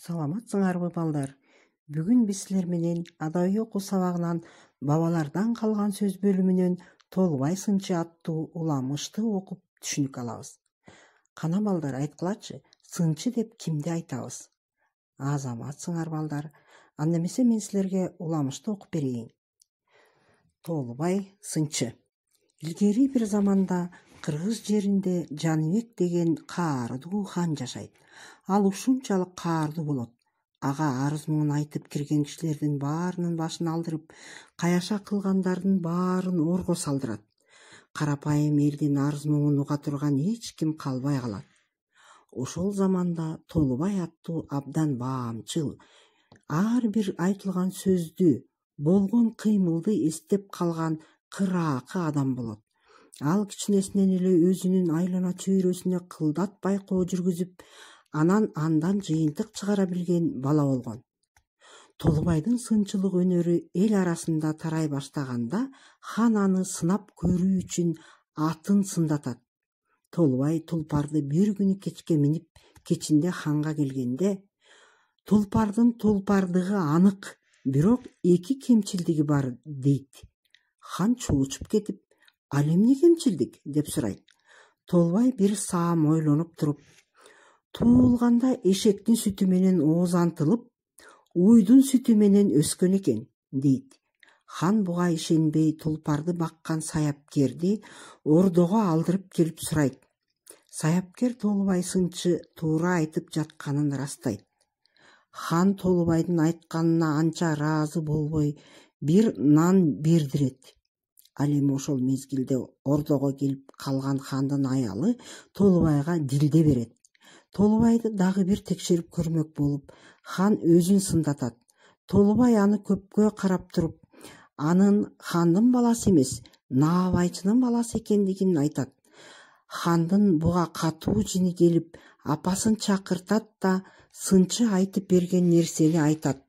Саламатсыңарбы балдар? Бүгүн биз силер менен адабий окуу сабагынан бабалардан калган сөз бөлүмүнөн Толубай сынчы аттуу уламышты окуп түшүнүк алабыз. Кана балдар, айткылачы, сынчы деп кимди айтабыз? Азаматсыңар балдар. Анда эмесе мен силерге уламышты окуп берейин. Толубай сынчы. Илгери бир заманда Кыргыз жеринде Жаныбек деген каардуу хан жашайт. Ал ушунчалык каардуу болот. Ага арыз муңун айтып кирген кишилердин баарынын башын алдырып, каяша кылгандардын баарын орго салдырат. Карапайым элдин арыз муңун уга турган эч ким калбай калат. Ошол заманда Толубай аттуу абдан баамчыл, ар бир айтылган сөздү, болгон кыймылды эстеп калган кыраакы адам болот. Ал кичинесинен эле өзүнүн айлана чөйрөсүнө кылдат байкоо жүргүзүп, андан жыйынтык чыгара билген бала болгон. Толубайдын сынчылык өнөрү эл арасында тарай баштаганда хан аны сынап көрүү үчүн атын сындатат. Толубай тулпарды бир күнү кечке минип, кечинде ханга келгенде, тулпардын тулпардыгы анык, бирок эки кемчилдиги бар дейт. Хан чоочуп кетип, ал эмне кемчилдик деп сурайт. Толубай бир саам ойлонуп туруп, туулганда эшектин сүтү менен оозантылып, уйдун сүтү менен өскөн экен дейт. Хан буга ишенбей тулпарды баккан саяпкерди ордого алдырып келип сурайт. Саяпкер Толубай сынчы туура айтып жатканын ырастайт. Хан Толубайдын айтканына анча ыраазы болбой бир нан бердирет. Ал эми ошол мезгилде ордого келип калган хандын аялы Толубайга дилде берет. Толубайды дагы бир текшерип көрмөк болуп, хан өзүн сындатат. Толубай аны көпкө карап туруп, анын хандын баласы эмес, наабайчынын баласы экендигин айтат. Хандын буга катуу жини келип, апасын чакыртат да сынчы айтып берген нерсени айтат.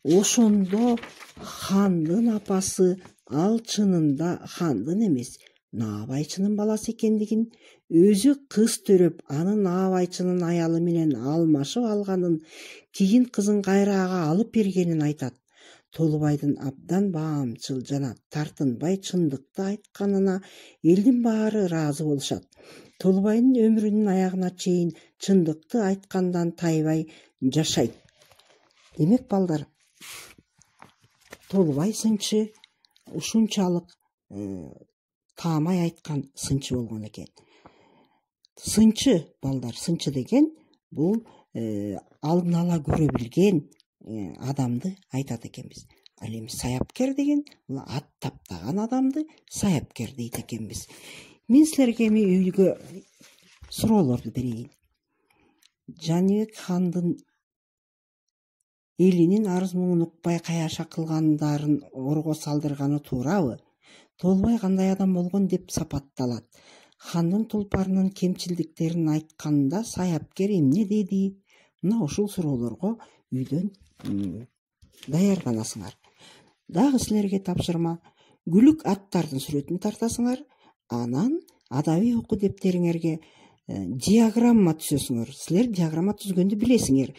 Ошондо хандын апасы ал чынында хандын эмес, наабайчынын баласы экендигин, өзү кыз төрөп, анын наабайчынын аялы менен алмашып алганын, кийин кызын кайра ага алып бергенин айтат. Толубайдын абдан баамчыл жана тартынбай чындыкты айтканына элдин баары ыраазы болушат. Толубайдын өмүрүнүн аягына чейин чындыкты айткандан тайбай жашайт. Демек балдар, Толубай сынчы ушунчалык таамай айткан сынчы болгон экен. Сынчы балдар, сынчы деген бул алдын ала көрө билген адамды айтат экенбиз. Ал эми саяпкер деген ат таптаган адамды саяпкер дейт экенбиз. Мен силерге эми үйгө суроолорду берейин. Жаныбек хандын элинин арыз муңун укпай каяша кылгандарын орго салдырганы туурабы? Толубай кандай адам болгон деп сапатталат. Хандын тулпарынын кемчилдиктерин айтканда саяпкер эмне деди? Мына ушул суроолорго үйдөн даярданасыңар. Дагы силерге тапшырма: күлүк аттардын сүрөтүн тартасыңар, анан адабий окуу дептериңерге диаграмма түзөсүңөр. Силер диаграмма түзгөндү билесиңер.